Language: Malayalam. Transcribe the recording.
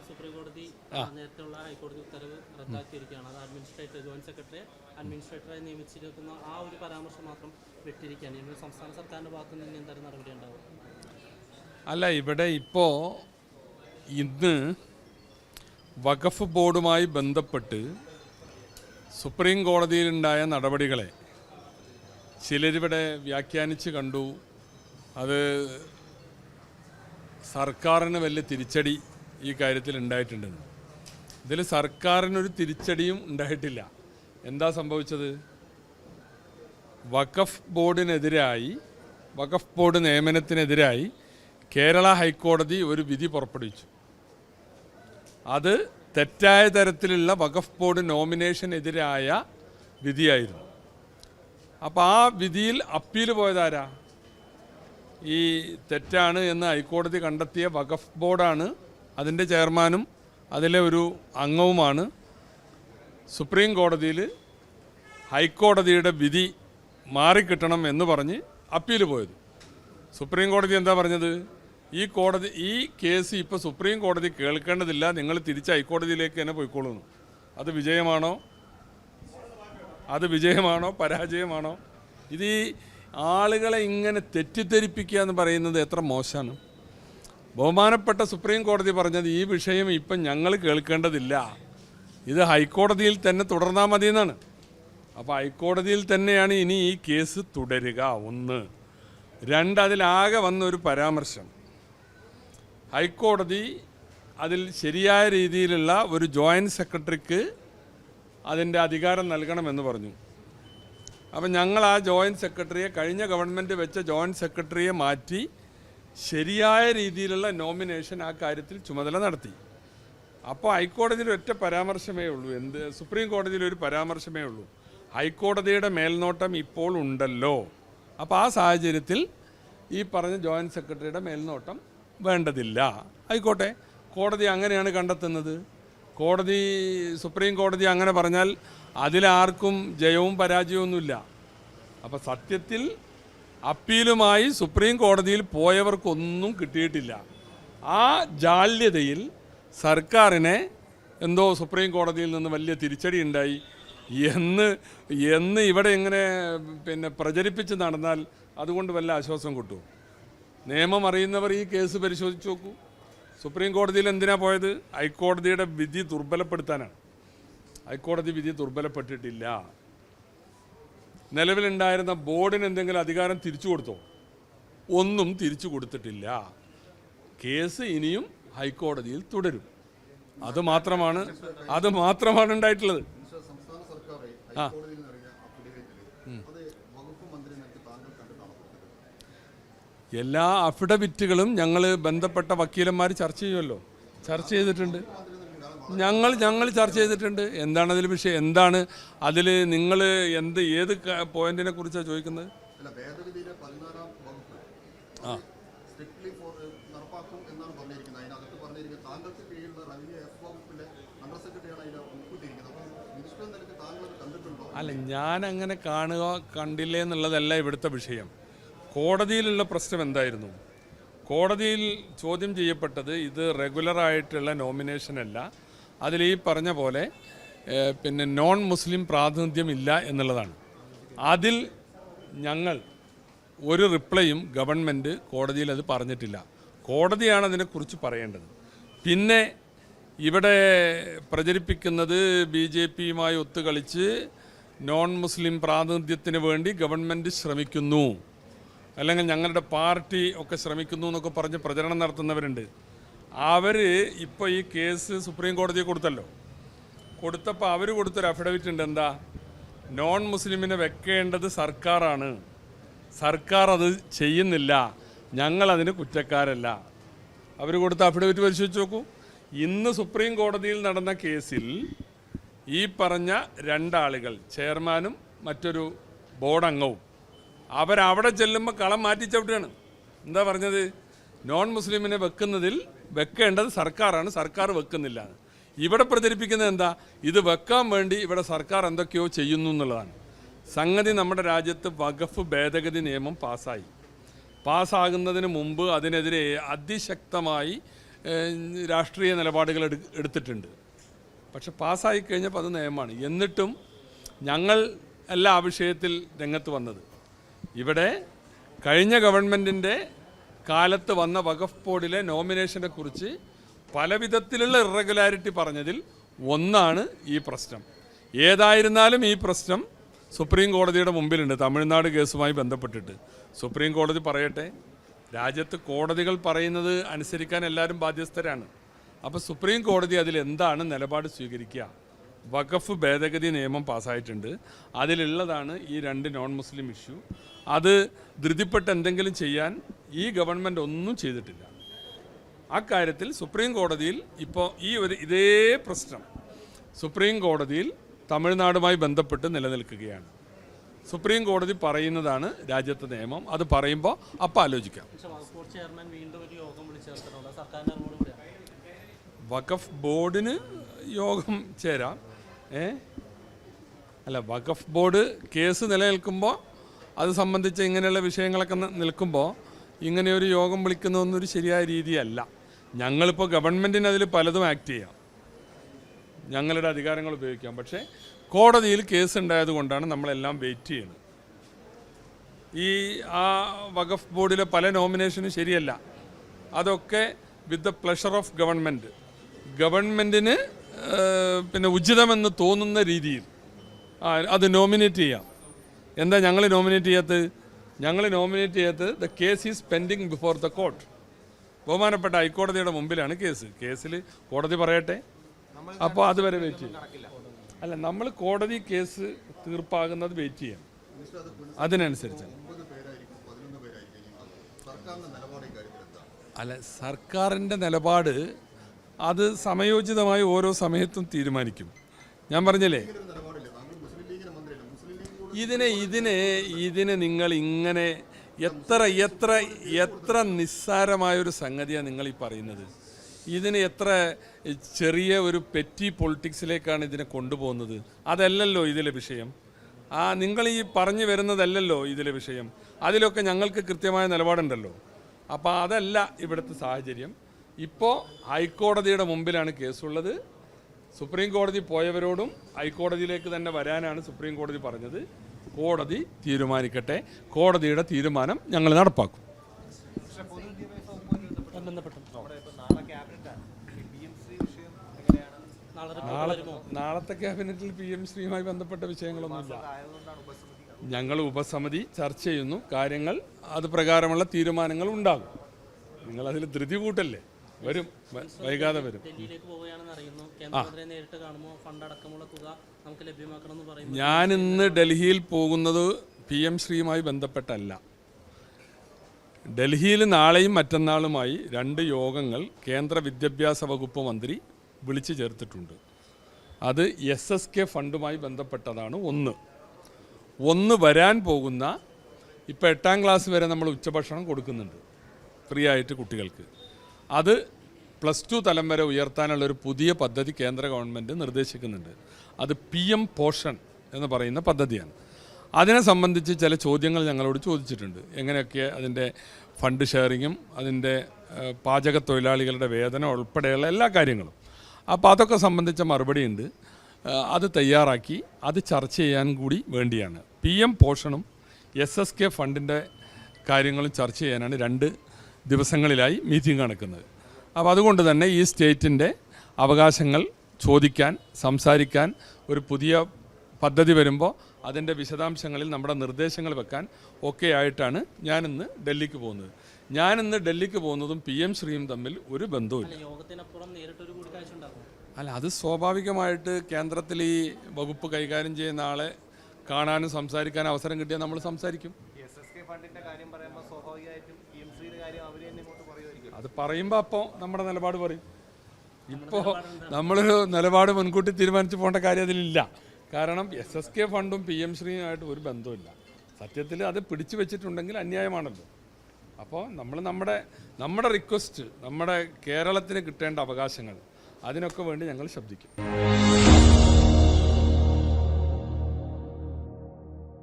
സുപ്രീം കോടതി നേരത്തെയുള്ള ഹൈക്കോടതി ഉത്തരവ് റദ്ദാക്കിയിരിക്കുകയാണ്. അത് ജോയിന്റ് സെക്രട്ടറിയെ അഡ്മിനിസ്ട്രേറ്ററായി നിയമിച്ചിരിക്കുന്ന ആ ഒരു പരാമർശം മാത്രം വിട്ടിരിക്കുകയാണ്. ഇനി സംസ്ഥാന സർക്കാരിൻ്റെ ഭാഗത്തു നിന്ന് എന്തായാലും നടപടി ഉണ്ടാവും? അല്ല, ഇവിടെ ഇപ്പോൾ ഇന്ന് വഖഫ് ബോർഡുമായി ബന്ധപ്പെട്ട് സുപ്രീം കോടതിയിലുണ്ടായ നടപടികളെ ചിലരിവിടെ വ്യാഖ്യാനിച്ച് കണ്ടു. അത് സർക്കാരിന് വലിയ തിരിച്ചടി ഈ കാര്യത്തിൽ ഉണ്ടായിട്ടുണ്ടെന്ന്. ഇതിൽ സർക്കാരിനൊരു തിരിച്ചടിയും ഉണ്ടായിട്ടില്ല. എന്താ സംഭവിച്ചത്? വഖഫ് ബോർഡ് നിയമനത്തിനെതിരായി കേരള ഹൈക്കോടതി ഒരു വിധി പുറപ്പെടുവിച്ചു. അത് തെറ്റായ തരത്തിലുള്ള വഖഫ് ബോർഡ് നോമിനേഷനെതിരായ വിധിയായിരുന്നു. അപ്പോൾ ആ വിധിയിൽ അപ്പീൽ പോയതാരാ? ഈ തെറ്റാണ് എന്ന് ഹൈക്കോടതി കണ്ടെത്തിയ വഖഫ് ബോർഡാണ്. അതിൻ്റെ ചെയർമാനും അതിലെ ഒരു അംഗവുമാണ് സുപ്രീം കോടതിയിൽ ഹൈക്കോടതിയുടെ വിധി മാറിക്കിട്ടണം എന്ന് പറഞ്ഞ് അപ്പീൽ പോയത്. സുപ്രീം കോടതി എന്താ പറഞ്ഞത്? ഈ കേസ് ഇപ്പോൾ സുപ്രീം കോടതി കേൾക്കേണ്ടതില്ല, നിങ്ങൾ തിരിച്ച് ഹൈക്കോടതിയിലേക്ക് തന്നെ പോയിക്കോളുന്നു. അത് വിജയമാണോ പരാജയമാണോ? ഇത് ഈ ആളുകളെ ഇങ്ങനെ തെറ്റിദ്ധരിപ്പിക്കുക എന്ന് പറയുന്നത് എത്ര മോശമാണ്. ബഹുമാനപ്പെട്ട സുപ്രീം കോടതി പറഞ്ഞത് ഈ വിഷയം ഇപ്പം ഞങ്ങൾ കേൾക്കേണ്ടതില്ല, ഇത് ഹൈക്കോടതിയിൽ തന്നെ തുടർന്നാൽ മതി എന്നാണ്. അപ്പോൾ ഹൈക്കോടതിയിൽ തന്നെയാണ് ഇനി ഈ കേസ് തുടരുക. 1. 2, അതിലാകെ വന്നൊരു പരാമർശം, ഹൈക്കോടതി അതിൽ ശരിയായ രീതിയിലുള്ള ഒരു ജോയിൻറ്റ് സെക്രട്ടറിക്ക് അതിൻ്റെ അധികാരം നൽകണമെന്ന് പറഞ്ഞു. അപ്പം ഞങ്ങൾ ആ ജോയിൻറ്റ് സെക്രട്ടറിയെ, കഴിഞ്ഞ ഗവൺമെൻറ് വെച്ച ജോയിൻറ്റ് സെക്രട്ടറിയെ മാറ്റി ശരിയായ രീതിയിലുള്ള നോമിനേഷൻ ആ കാര്യത്തിൽ ചുമതല നടത്തി. അപ്പോൾ ഹൈക്കോടതിയിൽ ഒറ്റ പരാമർശമേ ഉള്ളൂ. സുപ്രീം കോടതിയിൽ ഒരു പരാമർശമേ ഉള്ളൂ, ഹൈക്കോടതിയുടെ മേൽനോട്ടം ഇപ്പോൾ ഉണ്ടല്ലോ. അപ്പോൾ ആ സാഹചര്യത്തിൽ ഈ പറഞ്ഞ ജോയിൻറ്റ് സെക്രട്ടറിയുടെ മേൽനോട്ടം വേണ്ടതില്ല. ആയിക്കോട്ടെ, കോടതി അങ്ങനെയാണ് കണ്ടെത്തുന്നത്. സുപ്രീം കോടതി അങ്ങനെ പറഞ്ഞാൽ അതിലാർക്കും ജയവും പരാജയമൊന്നുമില്ല. അപ്പോൾ സത്യത്തിൽ അപ്പീലുമായി സുപ്രീം കോടതിയിൽ പോയവർക്കൊന്നും കിട്ടിയിട്ടില്ല. ആ ജാള്യതയിൽ സർക്കാരിനെ എന്തോ സുപ്രീം കോടതിയിൽ നിന്ന് വലിയ തിരിച്ചടി ഉണ്ടായി എന്ന് ഇവിടെ ഇങ്ങനെ പ്രചരിപ്പിച്ച് നടന്നാൽ അതുകൊണ്ട് വല്ല ആശ്വാസം കിട്ടുമോ? നിയമം അറിയുന്നവർ ഈ കേസ് പരിശോധിച്ച് നോക്കൂ. സുപ്രീം കോടതിയിൽ എന്തിനാണ് പോയത്? ഹൈക്കോടതിയുടെ വിധി ദുർബലപ്പെടുത്താനാണ്. ഹൈക്കോടതി വിധി ദുർബലപ്പെട്ടിട്ടില്ല. നിലവിലുണ്ടായിരുന്ന ബോർഡിന് എന്തെങ്കിലും അധികാരം തിരിച്ചു കൊടുത്തോ? ഒന്നും തിരിച്ചു കൊടുത്തിട്ടില്ല. കേസ് ഇനിയും ഹൈക്കോടതിയിൽ തുടരും. അത് മാത്രമാണ് ഉണ്ടായിട്ടുള്ളത്. എല്ലാ അഫിഡവിറ്റുകളും ഞങ്ങൾ ബന്ധപ്പെട്ട വക്കീലന്മാർ ചർച്ച ചെയ്യുമല്ലോ. ചർച്ച ചെയ്തിട്ടുണ്ട്. ഞങ്ങൾ ചർച്ച ചെയ്തിട്ടുണ്ട്. എന്താണ് അതിൽ വിഷയം? എന്താണ് അതിൽ നിങ്ങൾ ഏത് പോയിന്റിനെ കുറിച്ചാണ് ചോദിക്കുന്നത്? അല്ല, ഞാനങ്ങനെ കണ്ടില്ലേ എന്നുള്ളതല്ല ഇവിടുത്തെ വിഷയം. കോടതിയിലുള്ള പ്രശ്നം എന്തായിരുന്നു? കോടതിയിൽ ചോദ്യം ചെയ്യപ്പെട്ടത് ഇത് റെഗുലറായിട്ടുള്ള നോമിനേഷനല്ല, അതിൽ ഈ പറഞ്ഞ പോലെ നോൺ മുസ്ലിം പ്രാതിനിധ്യമില്ല എന്നുള്ളതാണ്. അതിൽ ഞങ്ങൾ ഒരു റിപ്ലൈയും ഗവൺമെൻറ് കോടതിയിൽ അത് പറഞ്ഞിട്ടില്ല. കോടതിയാണ് അതിനെക്കുറിച്ച് പറയേണ്ടത്. പിന്നെ ഇവിടെ പ്രചരിപ്പിക്കുന്നത് BJPയുമായി ഒത്തുകളിച്ച് നോൺ മുസ്ലിം പ്രാതിനിധ്യത്തിന് വേണ്ടി ഗവൺമെൻറ് ശ്രമിക്കുന്നു, അല്ലെങ്കിൽ ഞങ്ങളുടെ പാർട്ടി ഒക്കെ ശ്രമിക്കുന്നു എന്നൊക്കെ പറഞ്ഞ് പ്രചരണം നടത്തുന്നവരുണ്ട്. അവർ ഇപ്പോൾ ഈ കേസ് സുപ്രീം കോടതിയെ കൊടുത്തപ്പോൾ അവർ കൊടുത്തൊരു അഫിഡവിറ്റ് ഉണ്ട്. എന്താ? നോൺ മുസ്ലിമിനെ വെക്കേണ്ടത് സർക്കാരാണ്, സർക്കാർ അത് ചെയ്യുന്നില്ല, ഞങ്ങളതിന് കുറ്റക്കാരല്ല. അവർ കൊടുത്ത അഫിഡവിറ്റ് പരിശോധിച്ച് നോക്കൂ. ഇന്ന് സുപ്രീം കോടതിയിൽ നടന്ന കേസിൽ ഈ പറഞ്ഞ 2 ആളുകൾ, ചെയർമാനും മറ്റൊരു ബോർഡ് അംഗവും, അവരവിടെ ചെല്ലുമ്പോൾ കളം മാറ്റിച്ചവിടുകയാണ്. എന്താ പറഞ്ഞത്? നോൺ മുസ്ലിമിനെ വെക്കേണ്ടത് സർക്കാരാണ്, സർക്കാർ വെക്കുന്നില്ല. ഇവിടെ പ്രചരിപ്പിക്കുന്നത് എന്താ? ഇത് വെക്കാൻ വേണ്ടി ഇവിടെ സർക്കാർ എന്തൊക്കെയോ ചെയ്യുന്നു എന്നുള്ളതാണ്. സംഗതി നമ്മുടെ രാജ്യത്ത് വഖഫ് ഭേദഗതി നിയമം പാസ്സാകുന്നതിന് മുമ്പ് അതിനെതിരെ അതിശക്തമായി രാഷ്ട്രീയ നിലപാടുകൾ എടുത്തിട്ടുണ്ട്. പക്ഷെ പാസ്സായി കഴിഞ്ഞപ്പോൾ അത് നിയമമാണ്. എന്നിട്ടും ഞങ്ങൾ എല്ലാ വിഷയത്തിൽ രംഗത്ത് വന്നത് ഇവിടെ കഴിഞ്ഞ ഗവൺമെൻറ്റിൻ്റെ കാലത്ത് വന്ന വഖഫ് ബോർഡിലെ നോമിനേഷനെ കുറിച്ച് പല വിധത്തിലുള്ള ഇറഗുലാരിറ്റി പറഞ്ഞതിൽ ഒന്നാണ് ഈ പ്രശ്നം. ഏതായിരുന്നാലും ഈ പ്രശ്നം സുപ്രീം കോടതിയുടെ മുമ്പിലുണ്ട്. തമിഴ്നാട് കേസുമായി ബന്ധപ്പെട്ടിട്ട് സുപ്രീം കോടതി പറയട്ടെ. രാജ്യത്ത് കോടതികൾ പറയുന്നത് അനുസരിക്കാൻ എല്ലാവരും ബാധ്യസ്ഥരാണ്. അപ്പോൾ സുപ്രീം കോടതി അതിലെന്താണ് നിലപാട് സ്വീകരിക്കുക? വഖഫ് ഭേദഗതി നിയമം പാസ്സായിട്ടുണ്ട്. അതിലുള്ളതാണ് ഈ 2 നോൺ മുസ്ലിം ഇഷ്യൂ. അത് ധൃതിപ്പെട്ട് എന്തെങ്കിലും ചെയ്യാൻ ഈ ഗവൺമെൻറ് ഒന്നും ചെയ്തിട്ടില്ല. അക്കാര്യത്തിൽ സുപ്രീം കോടതിയിൽ ഇപ്പോൾ ഇതേ പ്രശ്നം സുപ്രീം കോടതിയിൽ തമിഴ്നാടുമായി ബന്ധപ്പെട്ട് നിലനിൽക്കുകയാണ്. സുപ്രീം കോടതി പറയുന്നതാണ് രാജ്യത്തെ നിയമം. അത് പറയുമ്പോൾ അപ്പം ആലോചിക്കാം. വഖഫ് ബോർഡിന് യോഗം ചേരാം. അല്ല, വഖഫ് ബോർഡ് കേസ് നിലനിൽക്കുമ്പോൾ അത് സംബന്ധിച്ച് ഇങ്ങനെയുള്ള വിഷയങ്ങളൊക്കെ നിൽക്കുമ്പോൾ ഇങ്ങനെയൊരു യോഗം വിളിക്കുന്നതൊന്നൊരു ശരിയായ രീതിയല്ല. ഞങ്ങളിപ്പോൾ ഗവൺമെൻറ്റിന് അതിൽ പലതും ആക്ട് ചെയ്യാം, ഞങ്ങളുടെ അധികാരങ്ങൾ ഉപയോഗിക്കാം. പക്ഷേ കോടതിയിൽ കേസ് ഉണ്ടായത് കൊണ്ടാണ് നമ്മളെല്ലാം വെയിറ്റ് ചെയ്യുന്നത്. ആ വഖഫ് ബോർഡിലെ പല നോമിനേഷനും ശരിയല്ല. അതൊക്കെ വിത്ത് ദ പ്ലഷർ ഓഫ് ഗവൺമെൻറ്റിന് പിന്നെ ഉചിതമെന്ന് തോന്നുന്ന രീതിയിൽ അത് നോമിനേറ്റ് ചെയ്യാം. എന്താ ഞങ്ങൾ നോമിനേറ്റ് ചെയ്യാത്തത്? The case is pending before the court. ബഹുമാനപ്പെട്ട ഹൈക്കോടതിയുടെ മുമ്പിലാണ് കേസിൽ കോടതി പറയട്ടെ. അപ്പോൾ അതുവരെ വെയിറ്റ് ചെയ്യും. അല്ല, നമ്മൾ കോടതി കേസ് തീർപ്പാകുന്നത് വെയിറ്റ് ചെയ്യാം. അതിനനുസരിച്ച് അല്ല, സർക്കാരിൻ്റെ നിലപാട് അത് സമയോചിതമായി ഓരോ സമയത്തും തീരുമാനിക്കും. ഞാൻ പറഞ്ഞില്ലേ, ഇതിനെ നിങ്ങൾ ഇങ്ങനെ എത്ര നിസ്സാരമായൊരു സംഗതിയാണ് നിങ്ങൾ ഈ പറയുന്നത്. ഇതിന് എത്ര ചെറിയ ഒരു പെറ്റി പൊളിറ്റിക്സിലേക്കാണ് ഇതിനെ കൊണ്ടുപോകുന്നത്. അതല്ലല്ലോ ഇതിലെ വിഷയം. നിങ്ങൾ ഈ പറഞ്ഞു വരുന്നതല്ലല്ലോ ഇതിലെ വിഷയം. അതിലൊക്കെ ഞങ്ങൾക്ക് കൃത്യമായ നിലപാടുണ്ടല്ലോ. അപ്പോൾ അതല്ല ഇവിടുത്തെ സാഹചര്യം. ഇപ്പോൾ ഹൈക്കോടതിയുടെ മുമ്പിലാണ് കേസുള്ളത്. സുപ്രീം കോടതി പോയവരോടും ഹൈക്കോടതിയിലേക്ക് തന്നെ വരാനാണ് സുപ്രീം കോടതി പറഞ്ഞത്. കോടതി തീരുമാനിക്കട്ടെ. കോടതിയുടെ തീരുമാനം ഞങ്ങൾ നടപ്പാക്കും. നാളത്തെ ക്യാബിനറ്റിൽ PM ശ്രീയുമായി ബന്ധപ്പെട്ട വിഷയങ്ങളൊന്നുമില്ല. ഞങ്ങൾ ഉപസമിതി ചർച്ച ചെയ്യുന്നു. കാര്യങ്ങൾ അത് പ്രകാരമുള്ള തീരുമാനങ്ങൾ ഉണ്ടാകും. നിങ്ങളതിൽ ധൃതി കൂട്ടല്ലേ. വരും, വൈകാതെ വരും. ഞാനിന്ന് ഡൽഹിയിൽ പോകുന്നത് PM ശ്രീയുമായി ബന്ധപ്പെട്ടല്ല. ഡൽഹിയിൽ നാളെയും മറ്റന്നാളുമായി 2 യോഗങ്ങൾ കേന്ദ്ര വിദ്യാഭ്യാസ വകുപ്പ് മന്ത്രി വിളിച്ചു ചേർത്തിട്ടുണ്ട്. അത് SSK ഫണ്ടുമായി ബന്ധപ്പെട്ടതാണ്. ഒന്ന് വരാൻ പോകുന്ന, ഇപ്പോൾ 8ാം ക്ലാസ് വരെ നമ്മൾ ഉച്ചഭക്ഷണം കൊടുക്കുന്നുണ്ട് ഫ്രീ ആയിട്ട് കുട്ടികൾക്ക്. അത് +2 തലം വരെ ഉയർത്താനുള്ളൊരു പുതിയ പദ്ധതി കേന്ദ്ര ഗവൺമെൻറ് നിർദ്ദേശിക്കുന്നുണ്ട്. അത് PM പോഷൻ എന്ന് പറയുന്ന പദ്ധതിയാണ്. അതിനെ സംബന്ധിച്ച് ചില ചോദ്യങ്ങൾ ഞങ്ങളോട് ചോദിച്ചിട്ടുണ്ട്. എങ്ങനെയൊക്കെ അതിൻ്റെ ഫണ്ട് ഷെയറിങ്ങും അതിൻ്റെ പാചക തൊഴിലാളികളുടെ വേതനം ഉൾപ്പെടെയുള്ള എല്ലാ കാര്യങ്ങളും. അപ്പോൾ അതൊക്കെ സംബന്ധിച്ച മറുപടിയുണ്ട്. അത് തയ്യാറാക്കി അത് ചർച്ച ചെയ്യാൻ കൂടി വേണ്ടിയാണ്. PM പോഷനും SSK ഫണ്ടിൻ്റെ കാര്യങ്ങളും ചർച്ച ചെയ്യാനാണ് 2 ദിവസങ്ങളിലായി മീറ്റിംഗ് നടക്കുന്നത്. അപ്പോൾ അതുകൊണ്ട് തന്നെ ഈ സ്റ്റേറ്റിൻ്റെ അവകാശങ്ങൾ ചോദിക്കാൻ, സംസാരിക്കാൻ ഒരു പുതിയ പദ്ധതി വരുമ്പോൾ അതിൻ്റെ വിശദാംശങ്ങളിൽ നമ്മുടെ നിർദ്ദേശങ്ങൾ വെക്കാൻ ഒക്കെ ആയിട്ടാണ് ഞാനിന്ന് ഡൽഹിക്ക് പോകുന്നത്. ഡൽഹിക്ക് പോകുന്നതും PM ശ്രീയും തമ്മിൽ ഒരു ബന്ധവുമില്ല. അല്ല, അത് സ്വാഭാവികമായിട്ട് കേന്ദ്രത്തിൽ ഈ വകുപ്പ് കൈകാര്യം ചെയ്യുന്ന ആളെ കാണാനും സംസാരിക്കാനും അവസരം കിട്ടിയാൽ നമ്മൾ സംസാരിക്കും. അത് പറയുമ്പോൾ അപ്പോൾ നമ്മുടെ നിലപാട് പറയും. ഇപ്പോൾ നമ്മളൊരു നിലപാട് മുൻകൂട്ടി തീരുമാനിച്ച് പോകേണ്ട കാര്യം അതിലില്ല. കാരണം SSK ഫണ്ടും PM ശ്രീയുമായിട്ട് ഒരു ബന്ധമില്ല. സത്യത്തിൽ അത് പിടിച്ചു വെച്ചിട്ടുണ്ടെങ്കിൽ അന്യായമാണല്ലോ. അപ്പോൾ നമ്മൾ നമ്മുടെ റിക്വസ്റ്റ്, നമ്മുടെ കേരളത്തിന് കിട്ടേണ്ട അവകാശങ്ങൾ, അതിനൊക്കെ വേണ്ടി ഞങ്ങൾ ശബ്ദിക്കും.